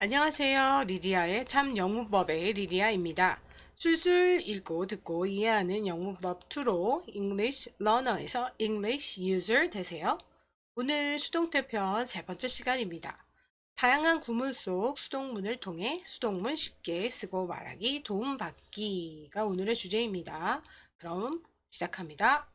안녕하세요. 리디아의 참 영문법의 리디아입니다. 술술 읽고 듣고 이해하는 영문법 2로 English Learner에서 English User 되세요. 오늘 수동태 편 세 번째 시간입니다. 다양한 구문 속 수동문을 통해 수동문 쉽게 쓰고 말하기 도움받기가 오늘의 주제입니다. 그럼 시작합니다.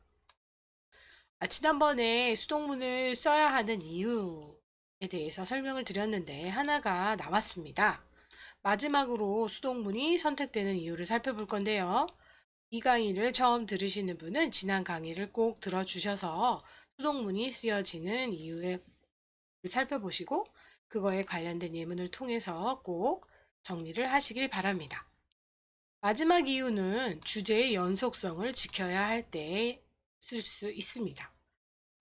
지난번에 수동문을 써야 하는 이유에 대해서 설명을 드렸는데 하나가 남았습니다. 마지막으로 수동문이 선택되는 이유를 살펴볼 건데요. 이 강의를 처음 들으시는 분은 지난 강의를 꼭 들어주셔서 수동문이 쓰여지는 이유를 살펴보시고 그거에 관련된 예문을 통해서 꼭 정리를 하시길 바랍니다. 마지막 이유는 주제의 연속성을 지켜야 할 때 쓸 수 있습니다.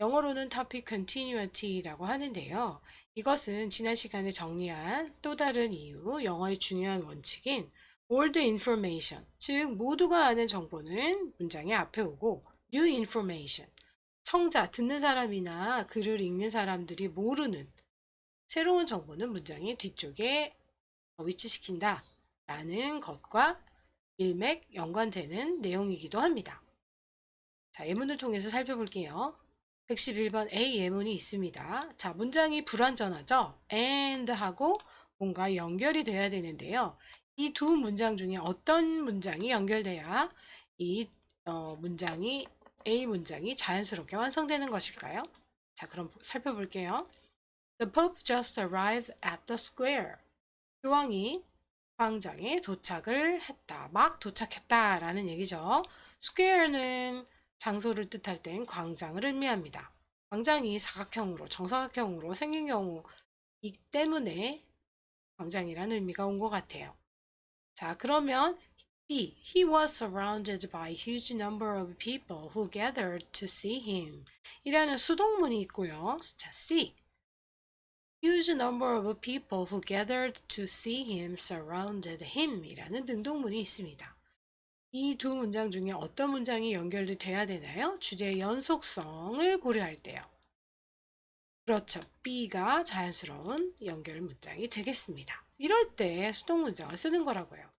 영어로는 topic continuity라고 하는데요. 이것은 지난 시간에 정리한 또 다른 이유, 영어의 중요한 원칙인 all the information, 즉 모두가 아는 정보는 문장의 앞에 오고 new information, 청자, 듣는 사람이나 글을 읽는 사람들이 모르는 새로운 정보는 문장의 뒤쪽에 위치시킨다 라는 것과 일맥 연관되는 내용이기도 합니다. 자, 예문을 통해서 살펴볼게요. 111번 A 예문이 있습니다. 자, 문장이 불완전하죠? and 하고 뭔가 연결이 돼야 되는데요. 이 두 문장 중에 어떤 문장이 연결돼야 이 A 문장이 자연스럽게 완성되는 것일까요? 자, 그럼 살펴볼게요. The Pope just arrived at the square. 교황이 광장에 도착을 했다. 막 도착했다 라는 얘기죠. square는 장소를 뜻할 땐 광장을 의미합니다. 광장이 사각형으로 정사각형으로 생긴 경우이기 때문에 광장이라는 의미가 온 것 같아요. 자, 그러면 B. He was surrounded by a huge number of people who gathered to see him 이라는 수동문이 있고요. 자, C. Huge number of people who gathered to see him surrounded him 이라는 능동문이 있습니다. 이 두 문장 중에 어떤 문장이 연결이 돼야 되나요? 주제의 연속성을 고려할 때요. 그렇죠. B가 자연스러운 연결 문장이 되겠습니다. 이럴 때 수동 문장을 쓰는 거라고요.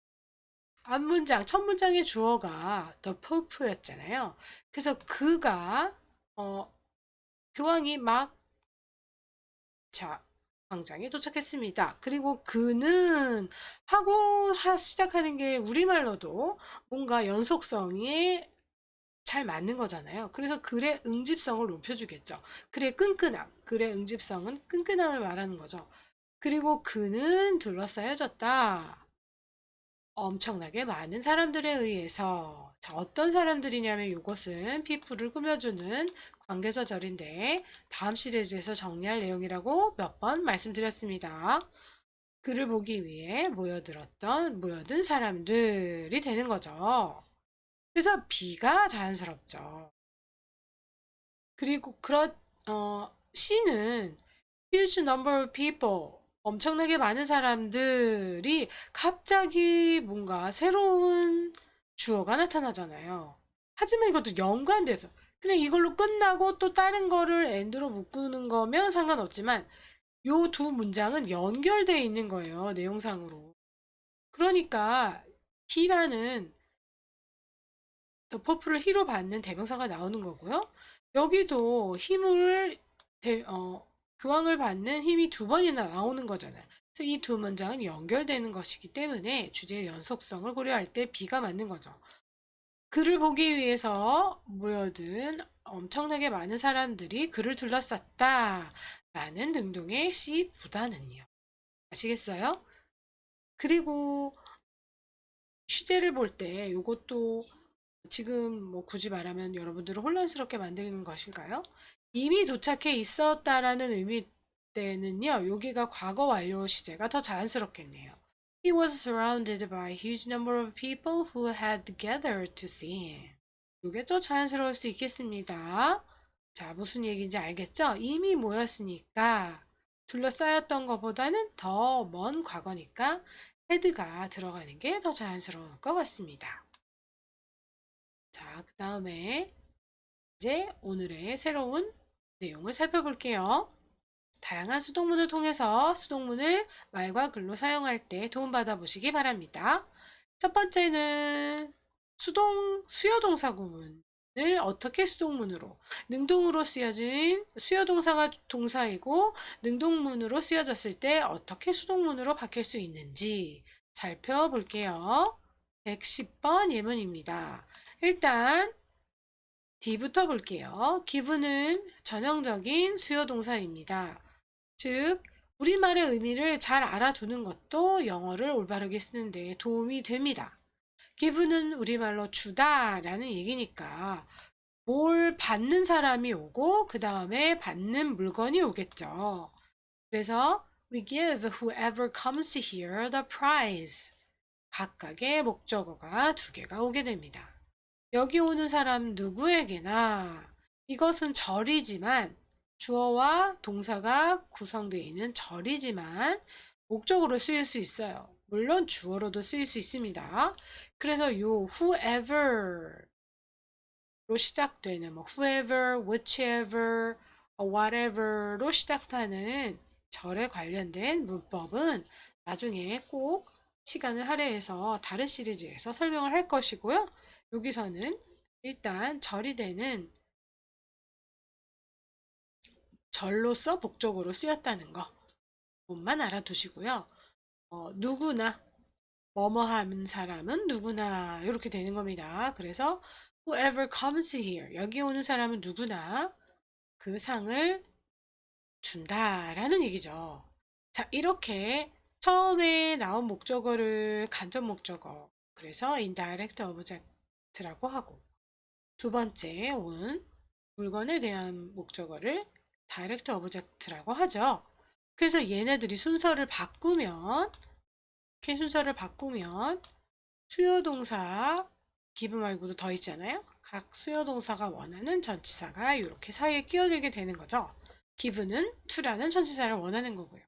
앞문장, 첫 문장의 주어가 the Pope였잖아요. 그래서 그가 교황이 막 광장에 도착했습니다. 그리고 그는 하고 시작하는 게 우리말로도 뭔가 연속성이 잘 맞는 거잖아요. 그래서 글의 응집성을 높여주겠죠. 글의 끈끈함, 글의 응집성은 끈끈함을 말하는 거죠. 그리고 그는 둘러싸여졌다. 엄청나게 많은 사람들에 의해서. 자, 어떤 사람들이냐면 이것은 피부를 꾸며주는 관계서절인데 다음 시리즈에서 정리할 내용이라고 몇 번 말씀드렸습니다. 글을 보기 위해 모여든 사람들이 되는 거죠. 그래서 B가 자연스럽죠. 그리고 C는 huge number of people, 엄청나게 많은 사람들이 갑자기 뭔가 새로운 주어가 나타나잖아요. 하지만 이것도 연관돼서 그냥 이걸로 끝나고 또 다른 거를 and로 묶는 거면 상관없지만 요 두 문장은 연결되어 있는 거예요. 내용상으로. 그러니까 he라는 더 퍼플을 히로 받는 대명사가 나오는 거고요. 여기도 교황을 받는 힘이 두 번이나 나오는 거잖아요. 그래서 이 두 문장은 연결되는 것이기 때문에 주제의 연속성을 고려할 때 B가 맞는 거죠. 그를 보기 위해서 모여든 엄청나게 많은 사람들이 그를 둘러쌌다 라는 능동의 C보다는요. 아시겠어요? 그리고 취재를 볼 때 이것도 지금 뭐 굳이 말하면 여러분들을 혼란스럽게 만드는 것인가요? 이미 도착해 있었다라는 의미 때는요, 여기가 과거 완료 시제가 더 자연스럽겠네요. He was surrounded by a huge number of people who had gathered to see him. 이게 또 자연스러울 수 있겠습니다. 자, 무슨 얘기인지 알겠죠? 이미 모였으니까 둘러싸였던 것보다는 더 먼 과거니까 had가 들어가는 게 더 자연스러울 것 같습니다. 자, 그 다음에 이제 오늘의 새로운 내용을 살펴볼게요. 다양한 수동문을 통해서 수동문을 말과 글로 사용할 때 도움받아 보시기 바랍니다. 첫 번째는 수요동사 구문을 어떻게 수동문으로, 능동으로 쓰여진 수요동사가 동사이고 능동문으로 쓰여졌을 때 어떻게 수동문으로 바뀔 수 있는지 살펴볼게요. 110번 예문입니다. 일단 D부터 볼게요. give는 전형적인 수요동사입니다. 즉, 우리말의 의미를 잘 알아두는 것도 영어를 올바르게 쓰는 데 도움이 됩니다. give는 우리말로 주다 라는 얘기니까 뭘 받는 사람이 오고 그 다음에 받는 물건이 오겠죠. 그래서 we give whoever comes here the prize. 각각의 목적어가 두 개가 오게 됩니다. 여기 오는 사람 누구에게나 이것은 절이지만 주어와 동사가 구성되어 있는 절이지만 목적으로 쓰일 수 있어요. 물론 주어로도 쓰일 수 있습니다. 그래서 요 whoever로 시작되는 whoever, whichever, whatever로 시작하는 절에 관련된 문법은 나중에 꼭 시간을 할애해서 다른 시리즈에서 설명을 할 것이고요. 여기서는 일단 절이 되는 절로서 목적으로 쓰였다는 것만 알아두시고요. 누구나 뭐뭐하는 사람은 누구나 이렇게 되는 겁니다. 그래서 whoever comes here 여기 오는 사람은 누구나 그 상을 준다라는 얘기죠. 자, 이렇게 처음에 나온 목적어를 간접 목적어 그래서 indirect object라고 하고 두 번째 온 물건에 대한 목적어를 direct object라고 하죠. 그래서 얘네들이 순서를 바꾸면 이렇게 순서를 바꾸면 수요동사 give 말고도 더 있잖아요. 각 수요동사가 원하는 전치사가 이렇게 사이에 끼어들게 되는 거죠. give는 to라는 전치사를 원하는 거고요.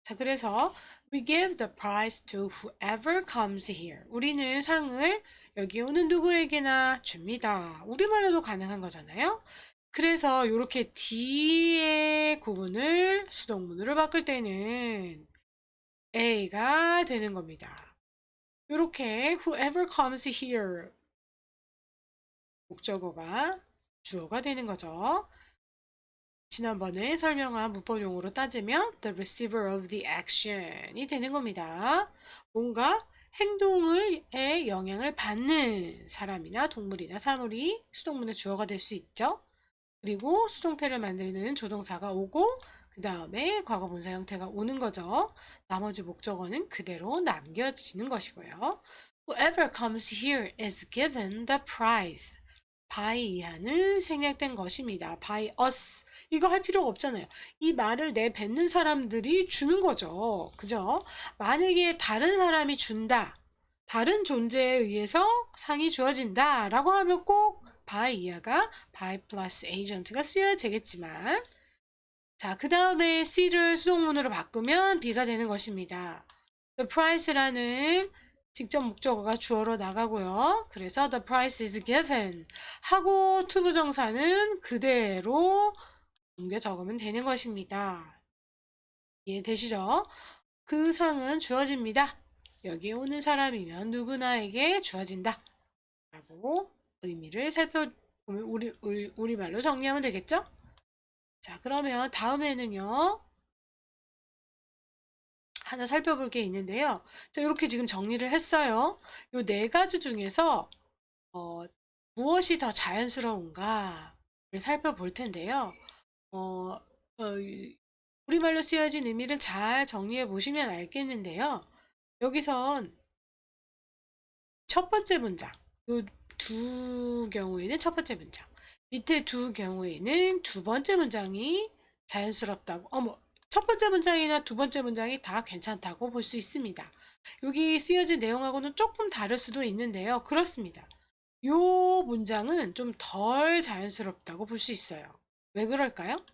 자, 그래서 we give the prize to whoever comes here. 우리는 상을 여기 오는 누구에게나 줍니다. 우리말로도 가능한 거잖아요. 그래서 이렇게 D의 구문을 수동문으로 바꿀 때는 A가 되는 겁니다. 이렇게 whoever comes here 목적어가 주어가 되는 거죠. 지난번에 설명한 문법용어로 따지면 the receiver of the action이 되는 겁니다. 뭔가 행동에 영향을 받는 사람이나 동물이나 사물이 수동문의 주어가 될 수 있죠. 그리고 수동태를 만드는 조동사가 오고 그 다음에 과거 분사 형태가 오는 거죠. 나머지 목적어는 그대로 남겨지는 것이고요. Whoever comes here is given the prize. by 이하는 생략된 것입니다. by us. 이거 할 필요가 없잖아요. 이 말을 내뱉는 사람들이 주는 거죠. 그죠? 만약에 다른 사람이 준다. 다른 존재에 의해서 상이 주어진다. 라고 하면 꼭 by 이하가 by plus agent가 쓰여야 되겠지만 자, 그 다음에 C를 수동문으로 바꾸면 B가 되는 것입니다. The price라는 직접 목적어가 주어로 나가고요. 그래서 the price is given 하고 투부정사는 그대로 옮겨 적으면 되는 것입니다. 이해되시죠? 그 상은 주어집니다. 여기 오는 사람이면 누구나에게 주어진다. 라고 의미를 살펴보면 우리말로 정리하면 되겠죠? 자, 그러면 다음에는요. 하나 살펴볼 게 있는데요. 자, 이렇게 지금 정리를 했어요. 요 네 가지 중에서 무엇이 더 자연스러운가를 살펴볼 텐데요. 어, 우리말로 쓰여진 의미를 잘 정리해 보시면 알겠는데요. 여기선 첫 번째 문장, 요 두 경우에는 첫 번째 문장, 밑에 두 경우에는 두 번째 문장이 자연스럽다고, 첫 번째 문장이나 두 번째 문장이 다 괜찮다고 볼 수 있습니다. 여기 쓰여진 내용하고는 조금 다를 수도 있는데요. 그렇습니다. 요 문장은 좀 덜 자연스럽다고 볼 수 있어요. 왜 그럴까요?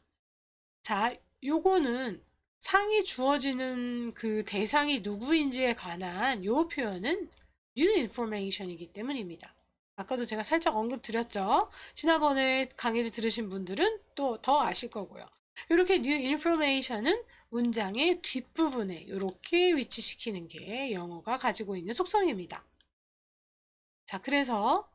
자, 요거는 상이 주어지는 그 대상이 누구인지에 관한 요 표현은 new information이기 때문입니다. 아까도 제가 살짝 언급드렸죠. 지난번에 강의를 들으신 분들은 또 더 아실 거고요. 이렇게 new information은 문장의 뒷부분에 이렇게 위치시키는 게 영어가 가지고 있는 속성입니다. 자, 그래서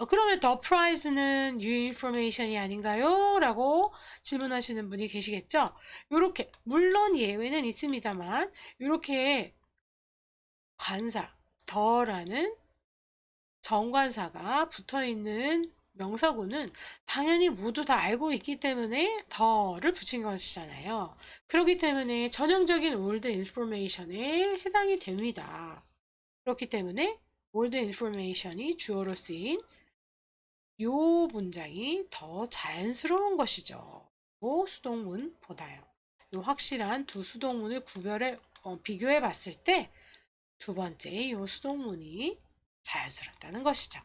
그러면 the price는 new information이 아닌가요? 라고 질문하시는 분이 계시겠죠? 이렇게 물론 예외는 있습니다만 이렇게 관사, 더라는 정관사가 붙어있는 명사구는 당연히 모두 다 알고 있기 때문에 더를 붙인 것이잖아요. 그렇기 때문에 전형적인 old information에 해당이 됩니다. 그렇기 때문에 old information이 주어로 쓰인 이 문장이 더 자연스러운 것이죠. 수동문보다요. 이 확실한 두 수동문을 비교해 봤을 때 두 번째 이 수동문이 자연스럽다는 것이죠.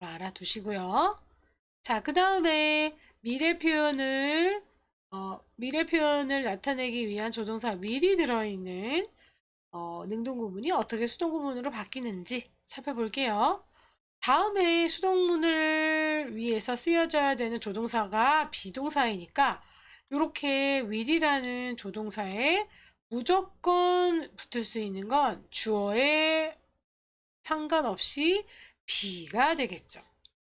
알아두시고요. 자, 그 다음에 미래 표현을 나타내기 위한 조동사 미리 들어있는 능동구문이 어떻게 수동구문으로 바뀌는지 살펴볼게요. 다음에 수동문을 위해서 쓰여져야 되는 조동사가 비동사이니까 이렇게 will이라는 조동사에 무조건 붙을 수 있는 건 주어에 상관없이 B가 되겠죠.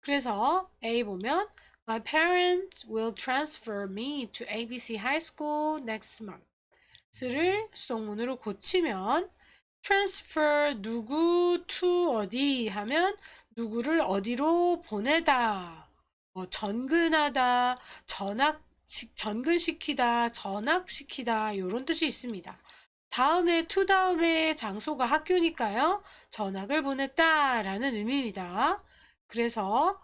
그래서 A 보면 My parents will transfer me to ABC High School next month. 를 수동문으로 고치면 transfer 누구 to 어디 하면 누구를 어디로 보내다, 전근하다, 전근시키다, 전학시키다 이런 뜻이 있습니다. 다음에 to 다음에 장소가 학교니까요. 전학을 보냈다 라는 의미입니다. 그래서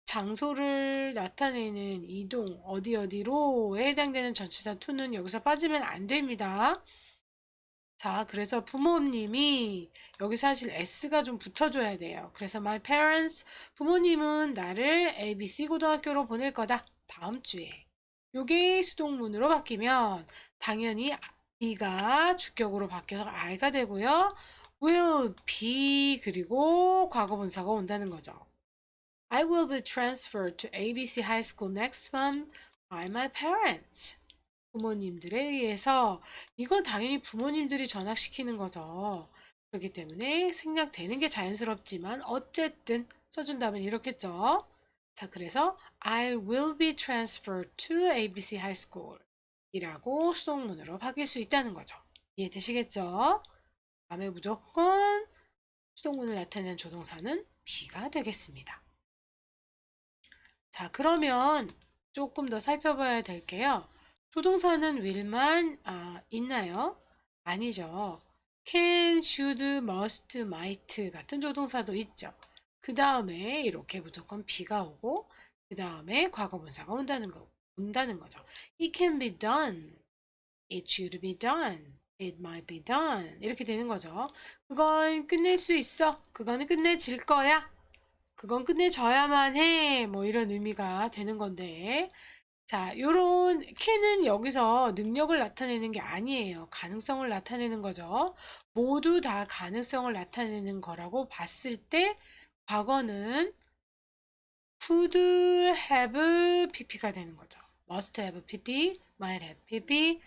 장소를 나타내는 이동, 어디로에 해당되는 전치사 to는 여기서 빠지면 안 됩니다. 자, 그래서 부모님이 여기 사실 s가 좀 붙어줘야 돼요. 그래서 my parents, 부모님은 나를 ABC 고등학교로 보낼 거다. 다음 주에. 요게 수동문으로 바뀌면 당연히 B가 주격으로 바뀌어서 I가 되고요. will be 그리고 과거분사가 온다는 거죠. I will be transferred to ABC High School next month by my parents. 부모님들에 의해서 이건 당연히 부모님들이 전학시키는 거죠. 그렇기 때문에 생략되는 게 자연스럽지만 어쨌든 써준다면 이렇겠죠. 자, 그래서 I will be transferred to ABC High School 이라고 수동문으로 바뀔 수 있다는 거죠. 이해되시겠죠? 다음에 무조건 수동문을 나타내는 조동사는 B가 되겠습니다. 자, 그러면 조금 더 살펴봐야 될게요. 조동사는 will만 있나요? 아니죠. can, should, must, might 같은 조동사도 있죠. 그 다음에 이렇게 무조건 be가 오고 그 다음에 과거분사가 온다는 거죠. It can be done. It should be done. It might be done. 이렇게 되는 거죠. 그건 끝낼 수 있어. 그거는 끝내질 거야. 그건 끝내줘야만 해. 뭐 이런 의미가 되는 건데. 자, 요런 can은 여기서 능력을 나타내는 게 아니에요. 가능성을 나타내는 거죠. 모두 다 가능성을 나타내는 거라고 봤을 때 과거는 could have pp가 되는 거죠. must have pp, might have pp,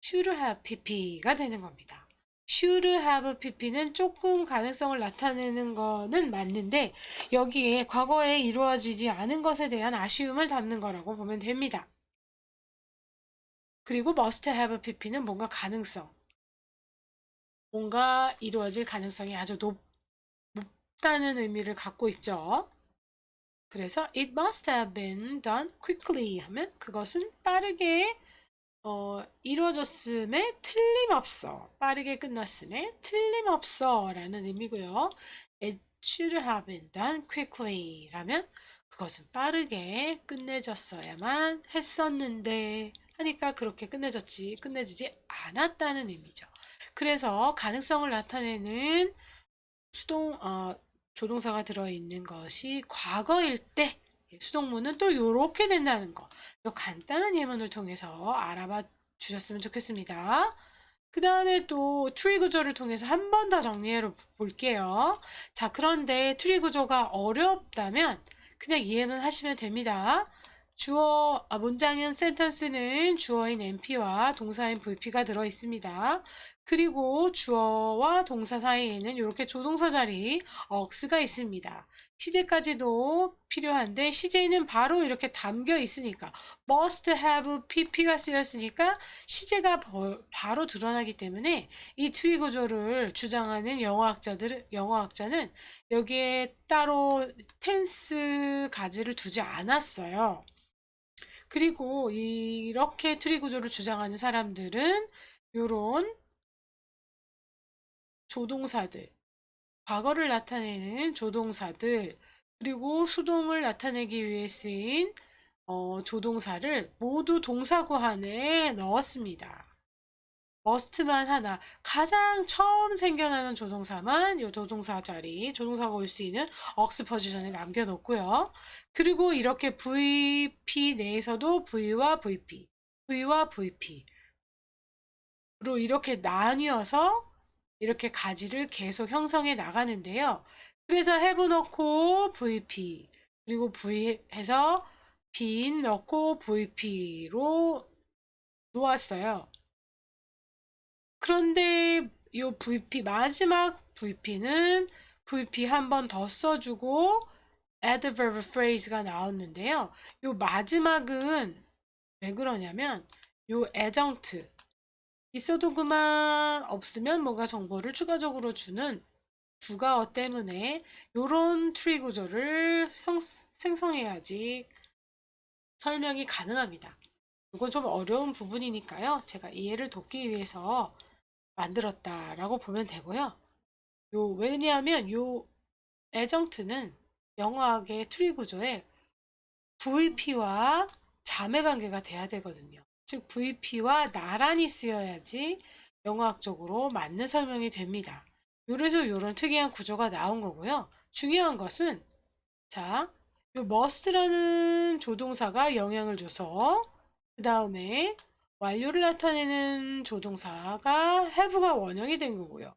should have pp가 되는 겁니다. should have pp는 조금 가능성을 나타내는 거는 맞는데 여기에 과거에 이루어지지 않은 것에 대한 아쉬움을 담는 거라고 보면 됩니다. 그리고 must have pp는 뭔가 이루어질 가능성이 아주 높다는 의미를 갖고 있죠. 그래서 it must have been done quickly 하면 그것은 빠르게 이루어졌음에 틀림없어. 빠르게 끝났음에 틀림없어 라는 의미고요. It should have been done quickly 라면 그것은 빠르게 끝내졌어야만 했었는데 하니까 그렇게 끝내지지 않았다는 의미죠. 그래서 가능성을 나타내는 조동사가 들어있는 것이 과거일 때 수동문은 또 이렇게 된다는 거. 이 간단한 예문을 통해서 알아봐 주셨으면 좋겠습니다. 그 다음에 또 트리 구조를 통해서 한 번 더 정리해 볼게요. 자, 그런데 트리 구조가 어렵다면 그냥 이해만 하시면 됩니다. 문장은 센텐스는 주어인 NP와 동사인 VP가 들어 있습니다. 그리고 주어와 동사 사이에는 이렇게 조동사 자리 억스가 있습니다. 시제까지도 필요한데 시제는 바로 이렇게 담겨 있으니까 must have pp가 쓰였으니까 시제가 바로 드러나기 때문에 이 트리 구조를 주장하는 영어학자는 여기에 따로 텐스 가지를 두지 않았어요. 그리고 이렇게 트리 구조를 주장하는 사람들은 요런 조동사들, 과거를 나타내는 조동사들, 그리고 수동을 나타내기 위해 쓰인 조동사를 모두 동사구 안에 넣었습니다. must만 하나, 가장 처음 생겨나는 조동사만 이 조동사 자리, 조동사가 올 수 있는 억스 포지션에 남겨놓고요. 그리고 이렇게 VP 내에서도 V와 VP, V와 VP로 이렇게 나뉘어서 이렇게 가지를 계속 형성해 나가는데요. 그래서 have 넣고 VP, 그리고 V 해서 been 넣고 VP로 놓았어요. 그런데 이 VP, 마지막 VP는 VP 한 번 더 써주고 adverb phrase가 나왔는데요. 이 마지막은 왜 그러냐면 이 adjunct 있어도 그만 없으면 뭔가 정보를 추가적으로 주는 부가어 때문에 이런 트리 구조를 생성해야지 설명이 가능합니다. 이건 좀 어려운 부분이니까요. 제가 이해를 돕기 위해서 만들었다라고 보면 되고요. 왜냐하면 요 애정트는 영어학의 트리 구조에 VP와 자매 관계가 돼야 되거든요. 즉 VP와 나란히 쓰여야지 영어학적으로 맞는 설명이 됩니다. 그래서 이런 특이한 구조가 나온 거고요. 중요한 것은 자, 요 must라는 조동사가 영향을 줘서 그 다음에 완료를 나타내는 조동사가 have가 원형이 된 거고요.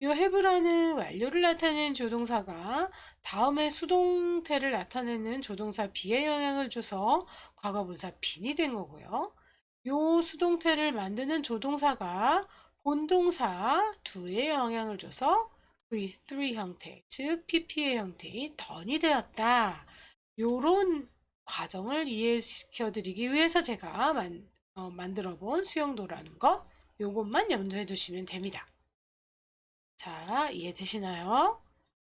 이 have라는 완료를 나타내는 조동사가 다음에 수동태를 나타내는 조동사 be에 영향을 줘서 과거분사 bene이 된 거고요. 이 수동태를 만드는 조동사가 본동사 do에 영향을 줘서 V3 형태, 즉 PP의 형태의 done이 되었다. 요런 과정을 이해시켜 드리기 위해서 제가 만들어 본 수용도라는 것, 요것만 염두해 두시면 됩니다. 자, 이해되시나요?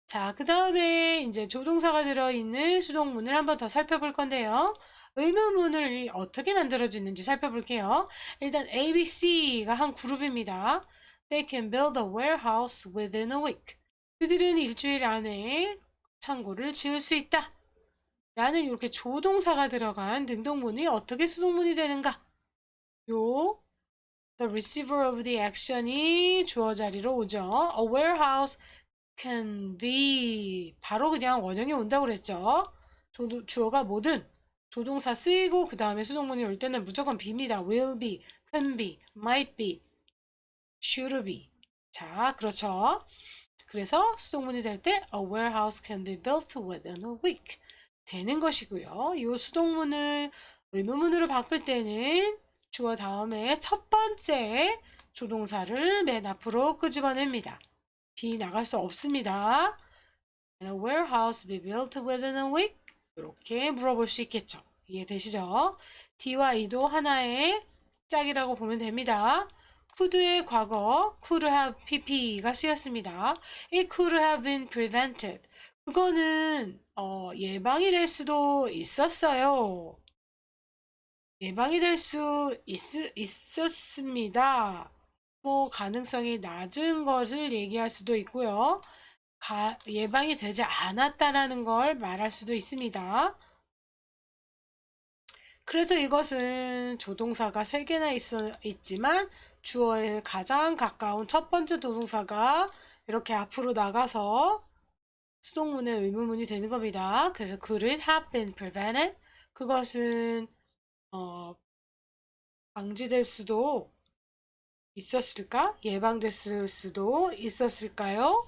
자, 그 다음에 이제 조동사가 들어있는 수동문을 한번 더 살펴볼 건데요. 의문문을 어떻게 만들어지는지 살펴볼게요. 일단 A, B, C가 한 그룹입니다. They can build a warehouse within a week. 그들은 일주일 안에 창고를 지을 수 있다. 라는 이렇게 조동사가 들어간 능동문이 어떻게 수동문이 되는가? 요 The receiver of the action이 주어 자리로 오죠. A warehouse can be 바로 그냥 원형이 온다고 그랬죠. 주어가 뭐든 조동사 쓰이고 그 다음에 수동문이 올 때는 무조건 be입니다. will be, can be, might be, should be. 자, 그렇죠. 그래서 수동문이 될 때 a warehouse can be built within a week 되는 것이고요. 이 수동문을 의문문으로 바꿀 때는 주어 다음에 첫 번째 조동사를 맨 앞으로 끄집어냅니다. be 나갈 수 없습니다. Can a warehouse be built within a week? 이렇게 물어볼 수 있겠죠. 이해되시죠? D와 E도 하나의 짝이라고 보면 됩니다. could의 과거 could have pp가 쓰였습니다. It could have been prevented. 그거는 예방이 될 수도 있었어요. 예방이 될 수 있었습니다. 뭐 가능성이 낮은 것을 얘기할 수도 있고요. 예방이 되지 않았다라는 걸 말할 수도 있습니다. 그래서 이것은 조동사가 3개나 있지만 주어에 가장 가까운 첫 번째 조동사가 이렇게 앞으로 나가서 수동문의 의문문이 되는 겁니다. 그래서 could it have been prevented? 그것은 방지될 수도 있었을까? 예방됐을 수도 있었을까요?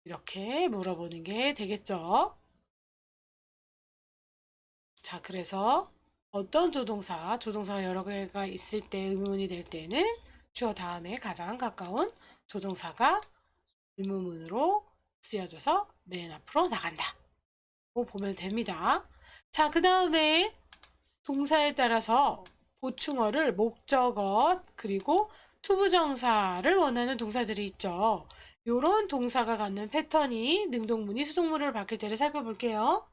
이렇게 물어보는 게 되겠죠. 자, 그래서 어떤 조동사가 여러 개가 있을 때 의문문이 될 때는 주어 다음에 가장 가까운 조동사가 의문문으로 쓰여져서 맨 앞으로 나간다. 고 보면 됩니다. 자, 그 다음에 동사에 따라서 보충어를 목적어 그리고 투부정사를 원하는 동사들이 있죠. 요런 동사가 갖는 패턴이 능동문이 수동문으로 바뀔 때를 살펴볼게요.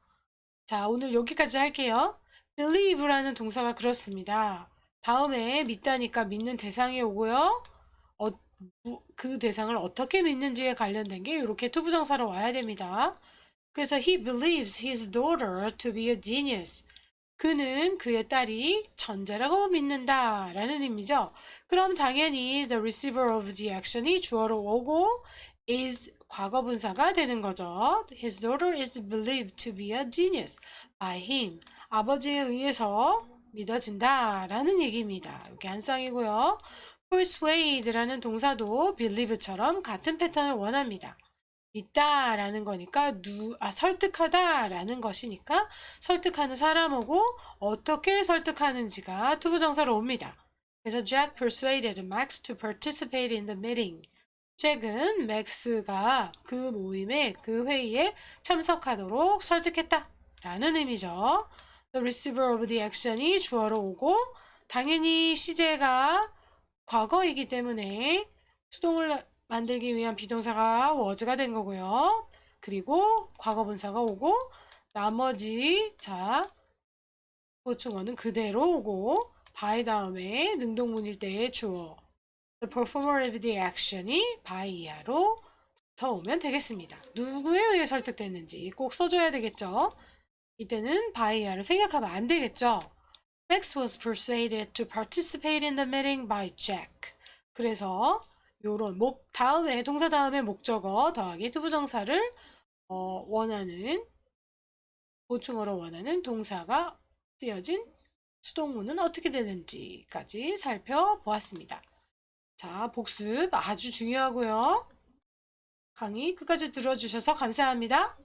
자, 오늘 여기까지 할게요. believe라는 동사가 그렇습니다. 다음에 믿다니까 믿는 대상이 오고요. 어, 그 대상을 어떻게 믿는지에 관련된 게 이렇게 투부정사로 와야 됩니다. 그래서 he believes his daughter to be a genius. 그는 그의 딸이 천재라고 믿는다 라는 의미죠. 그럼 당연히 the receiver of the action이 주어로 오고 is 과거분사가 되는 거죠. His daughter is believed to be a genius by him. 아버지에 의해서 믿어진다 라는 얘기입니다. 이렇게 한 쌍이고요. persuade라는 동사도 believe처럼 같은 패턴을 원합니다. 믿다라는 거니까 설득하다라는 것이니까 설득하는 사람하고 어떻게 설득하는지가 투부정사로 옵니다. 그래서 Jack persuaded Max to participate in the meeting. 잭은 맥스가 그 모임에 그 회의에 참석하도록 설득했다 라는 의미죠. The receiver of the action이 주어로 오고 당연히 시제가 과거이기 때문에 수동을 만들기 위한 비동사가 was가 된 거고요. 그리고 과거분사가 오고 나머지 보충어는 그대로 오고 by 다음에 능동문일 때의 주어 the performer of the action이 by 이하로 더 오면 되겠습니다. 누구에 의해 설득됐는지 꼭 써줘야 되겠죠. 이때는 by 이하를 생략하면 안 되겠죠. Max was persuaded to participate in the meeting by Jack. 그래서 요런 동사 다음에 목적어 더하기 투부정사를 원하는 보충어로 원하는 동사가 쓰여진 수동문은 어떻게 되는지까지 살펴보았습니다. 자, 복습 아주 중요하고요. 강의 끝까지 들어주셔서 감사합니다.